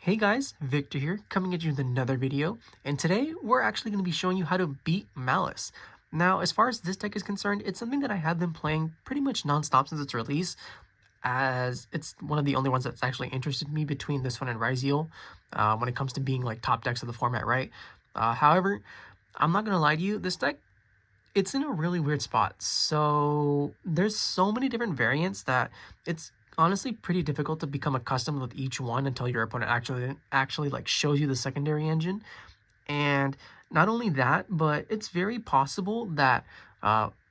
Hey guys, Victor here, coming at you with another video, and today we're actually going to be showing you how to beat Malice. Now, as far as this deck is concerned, it's something that I have been playing pretty much non-stop since its release, as it's one of the only ones that's actually interested me between this one and Ryzeal, when it comes to being like top decks of the format, right? However, I'm not going to lie to you, this deck, it's in a really weird spot. So there's so many different variants that it's honestly pretty difficult to become accustomed with each one until your opponent actually like shows you the secondary engine. And not only that, but it's very possible that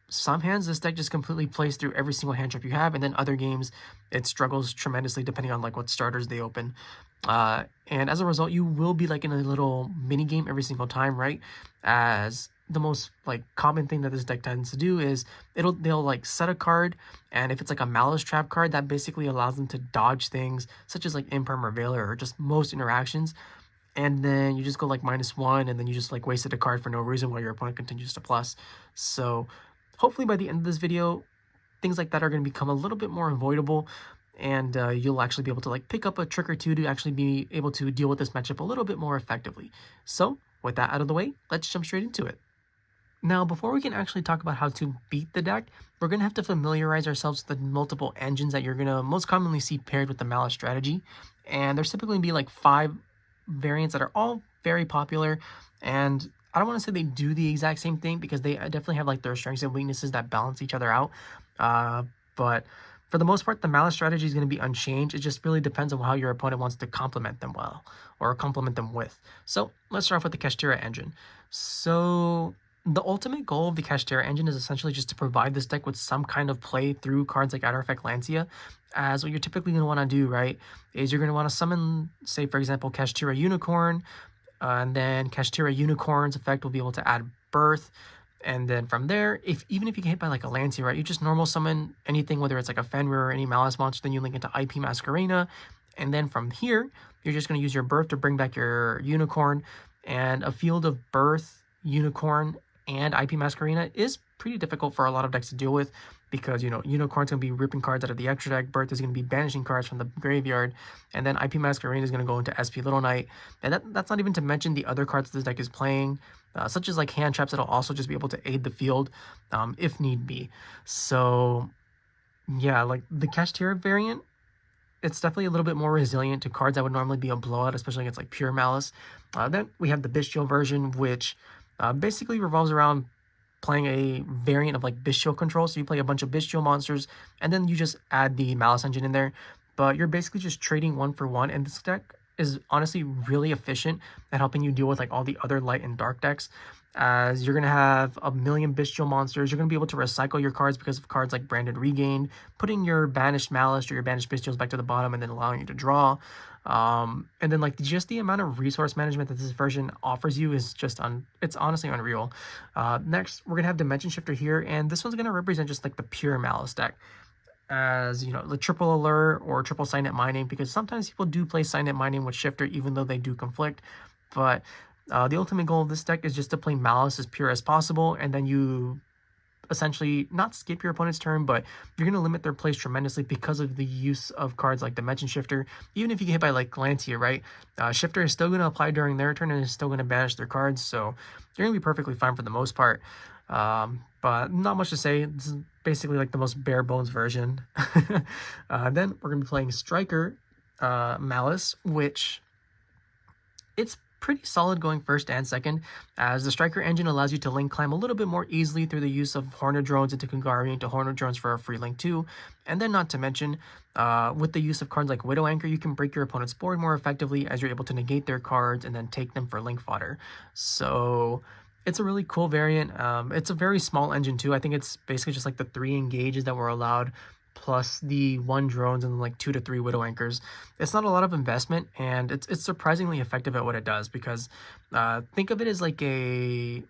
some hands this deck just completely plays through every single hand trap you have, and then other games it struggles tremendously depending on like what starters they open. And as a result, you will be like in a little mini game every single time, right? As the most like common thing that this deck tends to do is they'll like set a card, and if it's like a Malice trap card, that basically allows them to dodge things such as like Imperm or Veiler or just most interactions, and then you just go like -1, and then you just like wasted a card for no reason while your opponent continues to plus. So hopefully by the end of this video, things like that are going to become a little bit more avoidable, and you'll actually be able to like pick up a trick or two to actually be able to deal with this matchup a little bit more effectively. So with that out of the way, let's jump straight into it. Now, before we can actually talk about how to beat the deck, we're going to have to familiarize ourselves with the multiple engines that you're going to most commonly see paired with the Malice strategy. And there's typically going to be like 5 variants that are all very popular. And I don't want to say they do the exact same thing, because they definitely have like their strengths and weaknesses that balance each other out. But for the most part, the Malice strategy is going to be unchanged. It just really depends on how your opponent wants to complement them well, or complement them with. So let's start off with the Kashtira engine. So the ultimate goal of the Kashtira engine is essentially just to provide this deck with some kind of play through cards like Outer Effect Lancia, as what you're typically going to want to do, right, is you're going to want to summon, say, for example, Kashtira Unicorn, and then Kashtira Unicorn's effect will be able to add Birth, and then from there, even if you get hit by like a Lancia, right, you just normal summon anything, whether it's like a Fenrir or any Malice monster, then you link into IP Masquerena, and then from here, you're just going to use your Birth to bring back your Unicorn, and a field of Birth, Unicorn, and IP Masquerena is pretty difficult for a lot of decks to deal with, because, you know, Unicorn's going to be ripping cards out of the extra deck, Birth is going to be banishing cards from the graveyard, and then IP Masquerena is going to go into SP Little Knight, and that's not even to mention the other cards this deck is playing, such as like hand traps that'll also just be able to aid the field if need be. So yeah, like the Kashtira variant, it's definitely a little bit more resilient to cards that would normally be a blowout, especially against like pure Malice. Then we have the Bestial version, which basically revolves around playing a variant of like Bestial control. So you play a bunch of Bestial monsters, and then you just add the Malice engine in there. But you're basically just trading 1 for 1, and this deck is honestly really efficient at helping you deal with like all the other light and dark decks, as you're going to have a million Bestial monsters. You're going to be able to recycle your cards because of cards like Branded Regained, putting your banished Malice or your banished Bestials back to the bottom, and then allowing you to draw. And then like just the amount of resource management that this version offers you is just it's honestly unreal. Next, we're gonna have Dimension Shifter here, and this one's gonna represent just like the pure Malice deck, as you know, the triple allure or triple signet mining, because sometimes people do play signet mining with Shifter even though they do conflict. But the ultimate goal of this deck is just to play Malice as pure as possible, and then you essentially not skip your opponent's turn, but you're going to limit their plays tremendously because of the use of cards like Dimension Shifter. Even if you get hit by like Lancia, right, Shifter is still going to apply during their turn and is still going to banish their cards, so you're going to be perfectly fine for the most part. But not much to say. This is basically like the most bare bones version. Then we're going to be playing Striker Malice, which it's pretty solid going first and second, as the Striker engine allows you to link climb a little bit more easily through the use of Horned Drones into Kangari into Horned Drones for a free link too. And then not to mention, with the use of cards like Widow Anchor, you can break your opponent's board more effectively, as you're able to negate their cards and then take them for link fodder. So it's a really cool variant. It's a very small engine too. I think it's basically just like the 3 engages that were allowed, plus the 1 drones and like 2 to 3 Widow Anchors. It's not a lot of investment, and it's surprisingly effective at what it does, because think of it as like I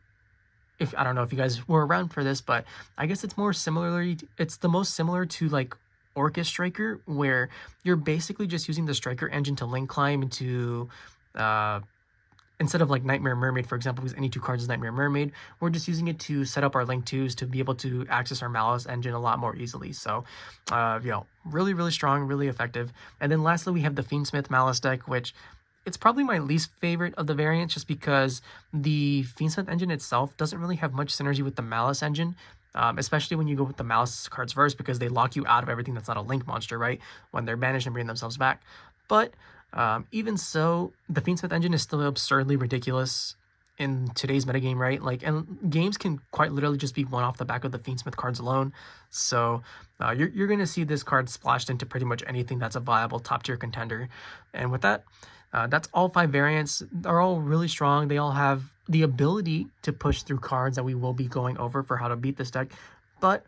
don't know if you guys were around for this, but I guess it's the most similar to like Orcus Striker, where you're basically just using the Striker engine to link climb into instead of like Nightmare Mermaid, for example, because any 2 cards is Nightmare Mermaid, we're just using it to set up our Link 2s to be able to access our Malice engine a lot more easily. So, you know, really, really strong, really effective. And then lastly, we have the Fiendsmith Malice deck, which It's probably my least favorite of the variants just because the Fiendsmith engine itself doesn't really have much synergy with the Malice engine. Especially when you go with the Malice cards first, because they lock you out of everything that's not a Link monster, right? When they're banished and bring themselves back. But even so, the Fiendsmith engine is still absurdly ridiculous in today's metagame, right? Like, and games can quite literally just be won off the back of the Fiendsmith cards alone. So you're going to see this card splashed into pretty much anything that's a viable top tier contender. And with that, that's all 5 variants. They're all really strong. They all have the ability to push through cards that we will be going over for how to beat this deck. But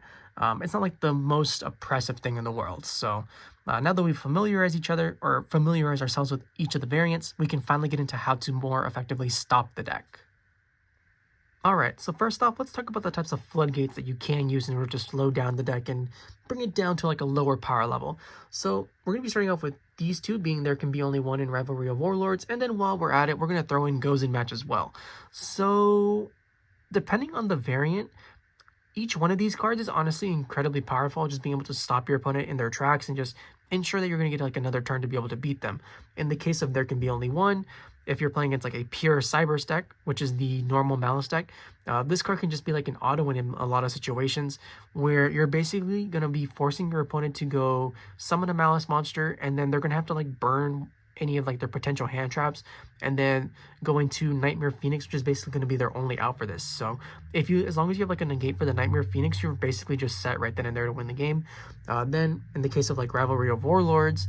it's not like the most oppressive thing in the world. So now that we've familiarized each other, or familiarized ourselves with each of the variants, we can finally get into how to more effectively stop the deck. Alright, so first off, let's talk about the types of floodgates that you can use in order to slow down the deck and bring it down to like a lower power level. So we're going to be starting off with these two, being there can be only one in Rivalry of Warlords, and then while we're at it, we're going to throw in Goes in Match as well. So depending on the variant, each one of these cards is honestly incredibly powerful, just being able to stop your opponent in their tracks and just ensure that you're going to get like another turn to be able to beat them. In the case of There Can Be Only One, if you're playing against like a pure Cybers deck, which is the normal Malice deck, this card can just be like an auto-win in a lot of situations where you're basically going to be forcing your opponent to go summon a Malice monster, and then they're going to have to like burn any of like their potential hand traps and then go into Nightmare Phoenix, which is basically going to be their only out for this. So as long as you have like a negate for the Nightmare Phoenix, you're basically just set right then and there to win the game. Then in the case of like Rivalry of Warlords,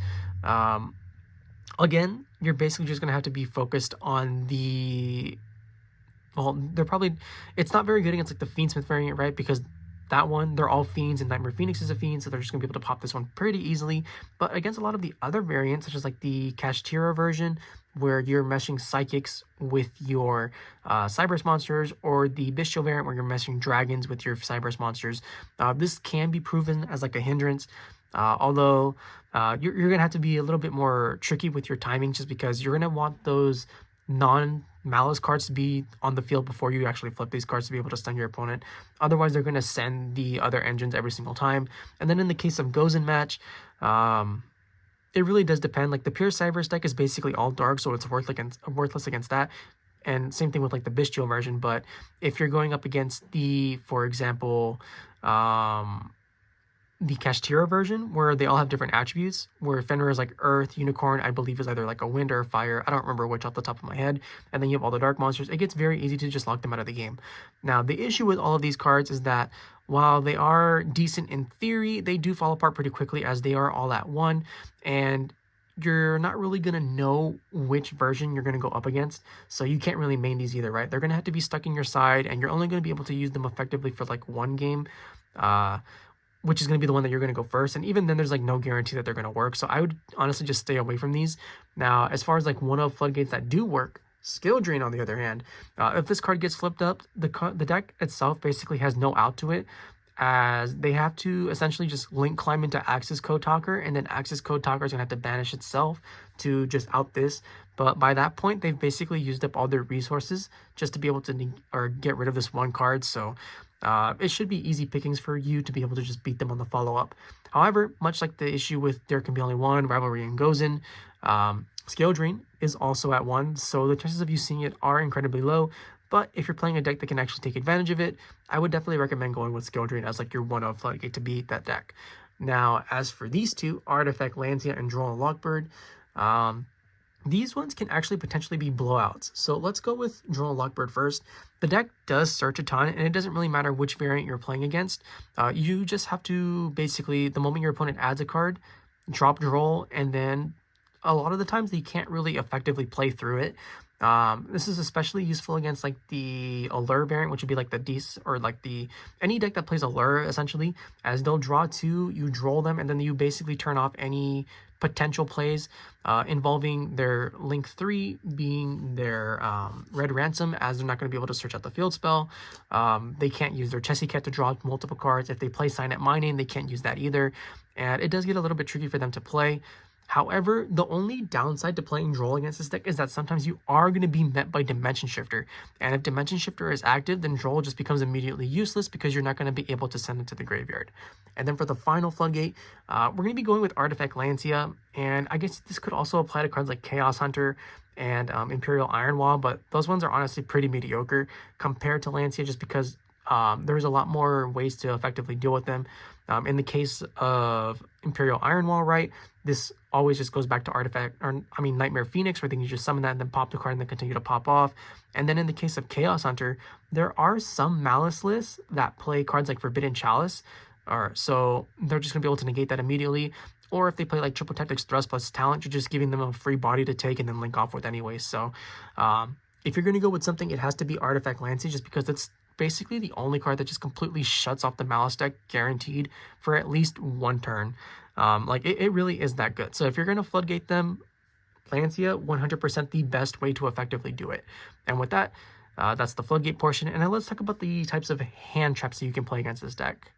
again, you're basically just going to have to be focused on the, well, it's not very good against like the Fiendsmith variant, right? Because that one, they're all fiends, and Nightmare Phoenix is a fiend, so they're just going to be able to pop this one pretty easily. But against a lot of the other variants, such as like the Kashtira version, where you're meshing Psychics with your Cybers monsters, or the Bestial variant, where you're meshing Dragons with your Cybers monsters, this can be proven as like a hindrance. Although you're going to have to be a little bit more tricky with your timing, just because you're going to want those non-Malice cards to be on the field before you actually flip these cards to be able to stun your opponent. Otherwise, they're going to send the other engines every single time. And then in the case of Goes in Match, it really does depend. Like the pure Cybers deck is basically all dark, so it's worthless against that. And same thing with like the Bestial version. But if you're going up against the, for example, the Kashtira version, where they all have different attributes, where Fenrir is like Earth, Unicorn, I believe, is either like a Wind or a Fire. I don't remember which off the top of my head. And then you have all the Dark monsters. It gets very easy to just lock them out of the game. Now, the issue with all of these cards is that while they are decent in theory, they do fall apart pretty quickly, as they are all at one. And you're not really going to know which version you're going to go up against. So you can't really main these either, right? They're going to have to be stuck in your side, and you're only going to be able to use them effectively for like one game. Which is going to be the one that you're going to go first. And even then, there's like no guarantee that they're going to work. So I would honestly just stay away from these. Now, as far as like one-of floodgates that do work, Skill Drain, on the other hand, if this card gets flipped up, the deck itself basically has no out to it, as they have to essentially just link climb into Axis Code Talker, and then Axis Code Talker is going to have to banish itself to just out this. But by that point, they've basically used up all their resources just to be able to get rid of this one card. So it should be easy pickings for you to be able to just beat them on the follow-up. However, much like the issue with There Can Be Only One, Rivalry, and Goes In, Scale Drain is also at 1, so the chances of you seeing it are incredibly low. But if you're playing a deck that can actually take advantage of it, I would definitely recommend going with Skill Drain as like your one-of floodgate to beat that deck. Now, as for these two, Artifact Lancia and Droll Lockbird, these ones can actually potentially be blowouts. So let's go with Droll Lockbird first. The deck does search a ton, and it doesn't really matter which variant you're playing against. You just have to basically, the moment your opponent adds a card, drop Droll, and then a lot of the times you can't really effectively play through it. This is especially useful against like the Allure variant, which would be like the or like any deck that plays Allure, essentially, as they'll draw 2, you draw them, and then you basically turn off any potential plays involving their Link 3 being their Red Ransom, as they're not going to be able to search out the field spell. They can't use their Chessy Cat to draw multiple cards. If they play Signet Mining, they can't use that either, and it does get a little bit tricky for them to play. However, the only downside to playing Droll against this deck is that sometimes you are going to be met by Dimension Shifter. And if Dimension Shifter is active, then Droll just becomes immediately useless because you're not going to be able to send it to the graveyard. And then for the final Floodgate, we're going to be going with Artifact Lancia. And I guess this could also apply to cards like Chaos Hunter and Imperial Ironwall, but those ones are honestly pretty mediocre compared to Lancia just because there's a lot more ways to effectively deal with them. In the case of Imperial Ironwall, right, this always just goes back to Artifact, or I mean Nightmare Phoenix, where they can just summon that and then pop the card and then continue to pop off. And then in the case of Chaos Hunter, there are some Maliss lists that play cards like Forbidden Chalice, or so they're just going to be able to negate that immediately. Or if they play like Triple Tactics Thrust plus Talent, you're just giving them a free body to take and then link off with anyway. So if you're going to go with something, it has to be Artifact Lancia, just because it's basically the only card that just completely shuts off the Maliss deck, guaranteed, for at least one turn. Like, it really is that good. So if you're going to Floodgate them, Lancia, 100% the best way to effectively do it. And with that, that's the Floodgate portion. And now let's talk about the types of hand traps that you can play against this deck.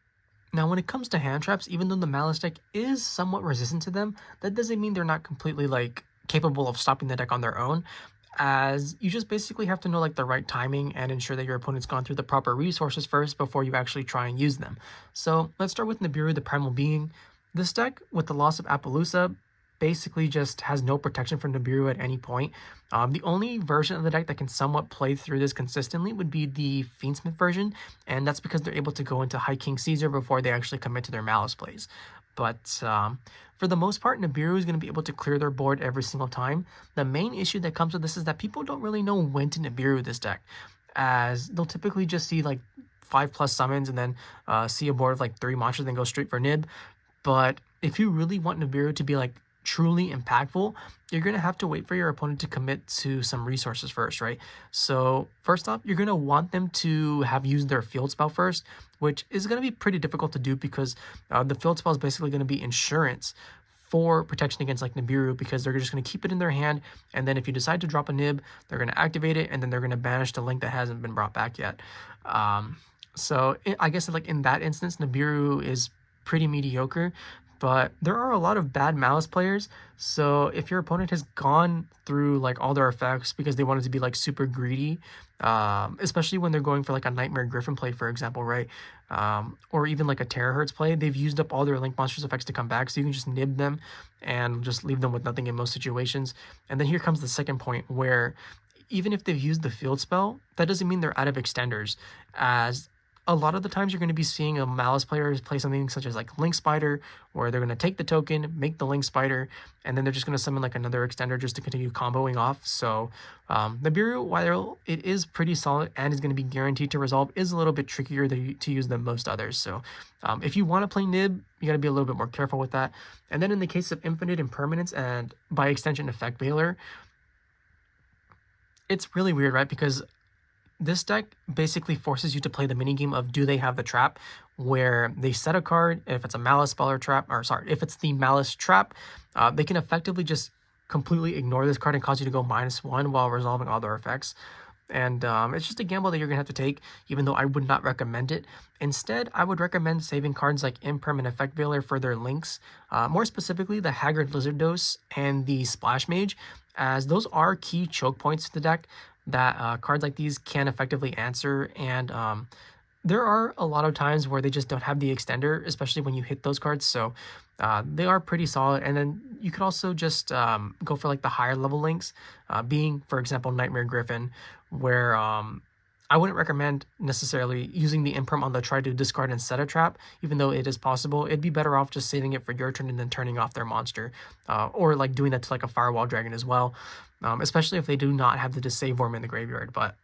Now, when it comes to hand traps, even though the Maliss deck is somewhat resistant to them, that doesn't mean they're not completely, like, capable of stopping the deck on their own, as you just basically have to know, like, the right timing and ensure that your opponent's gone through the proper resources first before you actually try and use them. So let's start with Nibiru, the Primal Being. This deck, with the loss of Appaloosa, basically just has no protection from Nibiru at any point. The only version of the deck that can somewhat play through this consistently would be the Fiendsmith version, and that's because they're able to go into High King Caesar before they actually commit to their Malice plays. But for the most part, Nibiru is going to be able to clear their board every single time. The main issue that comes with this is that people don't really know when to Nibiru this deck, as they'll typically just see like 5+ summons and then see a board of like 3 monsters and then go straight for Nib. But if you really want Nibiru to be like truly impactful, you're going to have to wait for your opponent to commit to some resources first, right? So first off, you're going to want them to have used their field spell first, which is going to be pretty difficult to do because the field spell is basically going to be insurance for protection against like Nibiru, because they're just going to keep it in their hand, and then if you decide to drop a Nib, they're going to activate it, and then they're going to banish the link that hasn't been brought back yet. I guess like in that instance, Nibiru is pretty mediocre, but there are a lot of bad Maliss players. So if your opponent has gone through like all their effects because they wanted to be like super greedy, especially when they're going for like a Nightmare Griffin play, for example, right? Or even like a Terahertz play, they've used up all their Link Monsters effects to come back, so you can just nib them and just leave them with nothing in most situations. And then here comes the second point, where even if they've used the field spell, that doesn't mean they're out of extenders, as a lot of the times you're going to be seeing a Maliss player play something such as like Link Spider, where they're going to take the token, make the Link Spider, and then they're just going to summon like another extender just to continue comboing off. So Nibiru, while it is pretty solid and is going to be guaranteed to resolve, is a little bit trickier to use than most others. So if you want to play Nib, you got to be a little bit more careful with that. And then in the case of Infinite Impermanence and by extension Effect Veiler, it's really weird, right? Because this deck basically forces you to play the minigame of do they have the trap, where they set a card. If it's a Malice spell or trap, or sorry, if it's the Malice trap, they can effectively just completely ignore this card and cause you to go -1 while resolving all their effects. And it's just a gamble that you're going to have to take, even though I would not recommend it. Instead, I would recommend saving cards like Imperm and Effect Veiler for their links, more specifically the Haggard Lizard Dose and the Splash Mage, as those are key choke points to the deck that cards like these can effectively answer. And there are a lot of times where they just don't have the extender, especially when you hit those cards. So they are pretty solid. And then you could also just go for like the higher level links, being, for example, Nightmare Griffin, where I wouldn't recommend necessarily using the Imperm on the try to discard and set a trap, even though it is possible. It'd be better off just saving it for your turn and then turning off their monster, or like doing that to like a Firewall Dragon as well, especially if they do not have the Disave Worm in the graveyard. But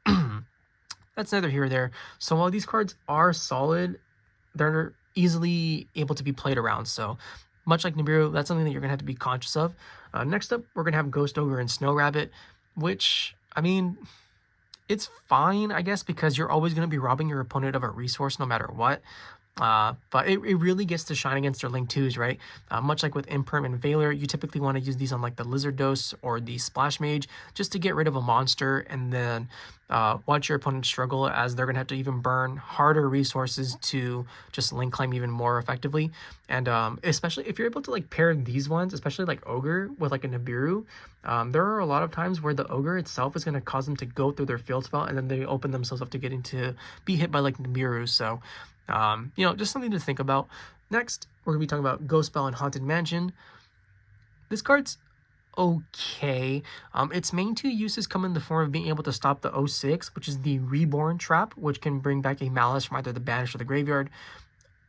that's neither here or there. So while these cards are solid, they're easily able to be played around. So much like Nibiru, that's something that you're going to have to be conscious of. Next up, we're going to have Ghost Ogre and Snow Rabbit, which, I mean, it's fine, I guess, because you're always going to be robbing your opponent of a resource no matter what. But it really gets to shine against their Link 2s, right? Much like with Imperm and Valor, you typically want to use these on like the Lizard Dose or the Splash Mage just to get rid of a monster, and then watch your opponent struggle, as they're going to have to even burn harder resources to just Link Climb even more effectively. And especially if you're able to like pair these ones, especially like Ogre with like a Nibiru, there are a lot of times where the Ogre itself is going to cause them to go through their field spell, and then they open themselves up to getting to be hit by like Nibiru. So you know, just something to think about. Next, we're going to be talking about Ghost Spell and Haunted Mansion. This card's okay. Its main two uses come in the form of being able to stop the 06, which is the Reborn trap, which can bring back a Maliss from either the Banish or the Graveyard,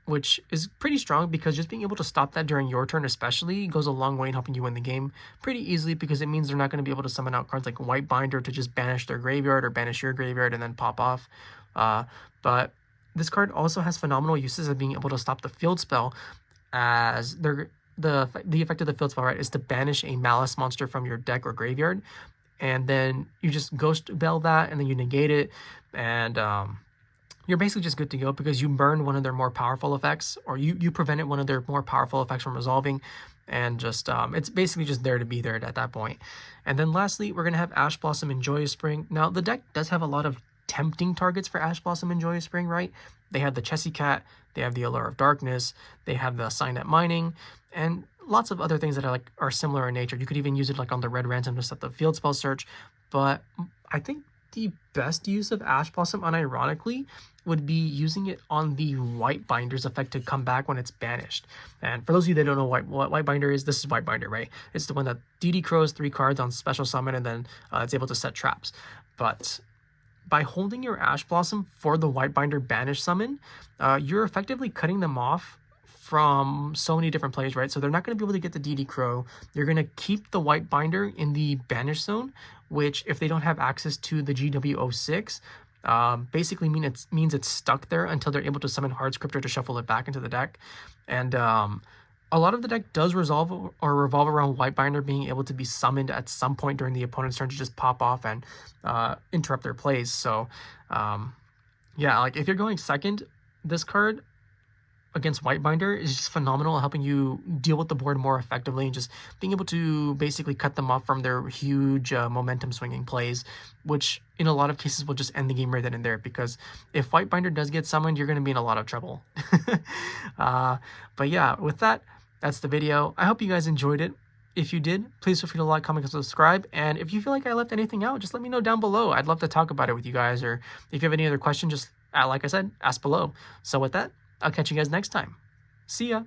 which is pretty strong because just being able to stop that during your turn especially goes a long way in helping you win the game pretty easily, because it means they're not going to be able to summon out cards like White Binder to just banish their graveyard or banish your graveyard and then pop off. But this card also has phenomenal uses of being able to stop the field spell, as the effect of the field spell, right, is to banish a Maliss monster from your deck or graveyard, and then you just Ghost Bell that, and then you negate it, and you're basically just good to go because you burn one of their more powerful effects, or you prevented one of their more powerful effects from resolving, and just it's basically just there to be there at that point. And then lastly, we're going to have Ash Blossom and Joyous Spring. Now, the deck does have a lot of tempting targets for Ash Blossom and Joyous Spring, right? They have the Chessy Cat, they have the Allure of Darkness, they have the Signet Mining, and lots of other things that are similar in nature. You could even use it like on the Red Ransom to set the field spell search. But I think the best use of Ash Blossom, unironically, would be using it on the White Binder's effect to come back when it's banished. And for those of you that don't know what White Binder is, this is White Binder, right? It's the one that DD crows 3 cards on special summon, and then it's able to set traps. But by holding your Ash Blossom for the White Binder banish summon, you're effectively cutting them off from so many different plays, right? So they're not going to be able to get the DD Crow. You're going to keep the White Binder in the banish zone, which, if they don't have access to the GW06, basically means it's stuck there until they're able to summon Hard Scripter to shuffle it back into the deck. And a lot of the deck does revolve around White Binder being able to be summoned at some point during the opponent's turn to just pop off and interrupt their plays. So yeah, like if you're going second, this card against White Binder is just phenomenal at helping you deal with the board more effectively, and just being able to basically cut them off from their huge momentum swinging plays, which in a lot of cases will just end the game right then and there, because if White Binder does get summoned, you're going to be in a lot of trouble. But yeah, with that, that's the video. I hope you guys enjoyed it. If you did, please feel free to like, comment, and subscribe. And if you feel like I left anything out, just let me know down below. I'd love to talk about it with you guys. Or if you have any other questions, just, like I said, ask below. So with that, I'll catch you guys next time. See ya.